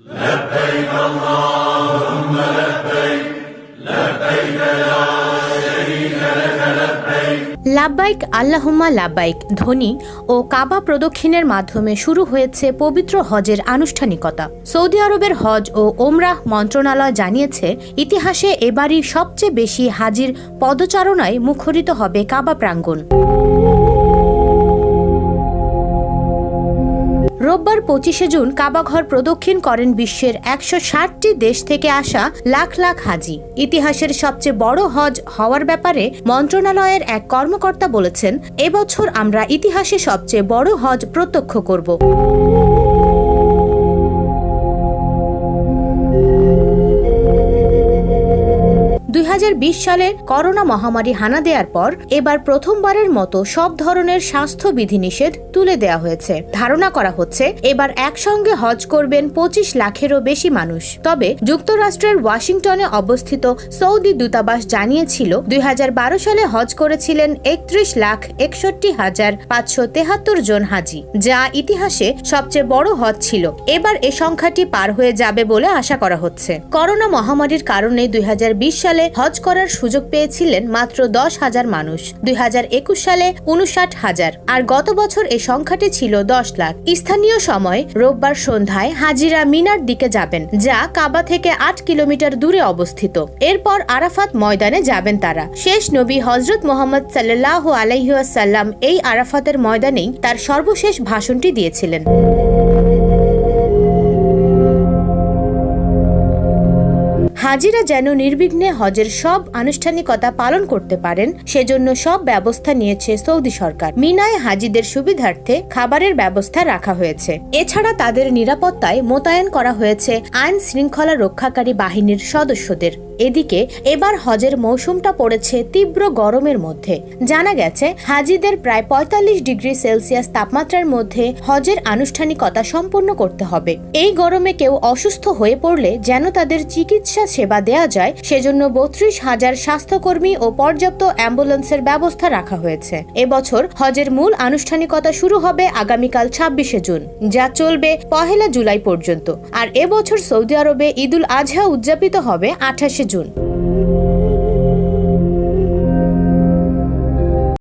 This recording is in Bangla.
لبيك اللهم لبيك لبيك لا شريك لك لبيك লাব্বাইক আল্লাহুম্মা লাব্বাইক ধ্বনি ও কাবা প্রদক্ষিণের মাধ্যমে শুরু হয়েছে পবিত্র হজের আনুষ্ঠানিকতা। সৌদি আরবের হজ ও ওমরাহ মন্ত্রণালয় জানিয়েছে, ইতিহাসে এবারই সবচেয়ে বেশি হাজির পদচারণায় মুখরিত হবে কাবা প্রাঙ্গণ। রোববার ২৫শে জুন কাবাঘর প্রদক্ষিণ করেন বিশ্বের ১৬০টি দেশ থেকে আসা লাখ লাখ হাজি। ইতিহাসের সবচেয়ে বড় হজ হওয়ার ব্যাপারে মন্ত্রণালয়ের এক কর্মকর্তা বলেছেন, এবছর আমরা ইতিহাসে সবচেয়ে বড় হজ প্রত্যক্ষ করব। ২০২০ সালে করোনা মহামারী হানা দেওয়ার পর এবার প্রথমবারের মতো সব ধরনের স্বাস্থ্য বিধিনিষেধ তুলে দেওয়া হয়েছে। ধারণা করা হচ্ছে এবার একসঙ্গে হজ করবেন ২৫ লাখেরও বেশি মানুষ। তবে যুক্তরাষ্ট্রের ওয়াশিংটনে অবস্থিত সৌদি দূতাবাস জানিয়েছিল, ২০১২ সালে হজ করেছিলেন ৩১,৬১,৫৭৩ জন হাজি, যা ইতিহাসে সবচেয়ে বড় হজ ছিল। এবার এ সংখ্যাটি পার হয়ে যাবে বলে আশা করা হচ্ছে। করোনা মহামারীর কারণে ২০২০ সালে হজ করার সুযোগ পেয়েছিলেন মাত্র ১০,০০০ মানুষ, ২০২১ সালে ৫৯,০০০, আর গত বছর এই সংখ্যাটি ছিল ১০ লাখ। স্থানীয় সময় রোববার সন্ধ্যায় হাজিরা মিনার দিকে যাবেন, যা কাবা থেকে ৮ কিলোমিটার দূরে অবস্থিত। এরপর আরাফাত ময়দানে যাবেন তারা। শেষ নবী হযরত মুহাম্মদ সাল্লাল্লাহু আলাইহি ওয়াসাল্লাম এই আরাফাতের ময়দানেই তার সর্বশেষ ভাষণটি দিয়েছিলেন। হাজিরা যেন নির্বিঘ্নে হজের সব আনুষ্ঠানিকতা পালন করতে পারেন, সেজন্য সব ব্যবস্থা নিয়েছে সৌদি সরকার। মিনায় হাজিদের সুবিধার্থে খাবারের ব্যবস্থা রাখা হয়েছে। এছাড়া তাদের নিরাপত্তায় মোতায়েন করা হয়েছে আইন শৃঙ্খলা রক্ষাকারী বাহিনীর সদস্যদের। এদিকে এবার হজের মৌসুমটা পড়েছে তীব্র গরমের মধ্যে। জানা গেছে, হাজিদের প্রায় ৪৫ ডিগ্রি সেলসিয়াস তাপমাত্রার মধ্যে হজের আনুষ্ঠানিকতা সম্পন্ন করতে হবে। এই গরমে কেউ অসুস্থ হয়ে পড়লে যেন তাদের চিকিৎসা সেবা দেয়া যায়, সেজন্য ৩২,০০০ স্বাস্থ্যকর্মী ও পর্যাপ্ত অ্যাম্বুলেন্সের ব্যবস্থা রাখা হয়েছে। এবছর হজের মূল আনুষ্ঠানিকতা শুরু হবে আগামীকাল ২৬শে জুন, যা চলবে ১ জুলাই পর্যন্ত। আর এবছর সৌদি আরবে ঈদুল আজহা উদযাপিত হবে ২৮শে জুন।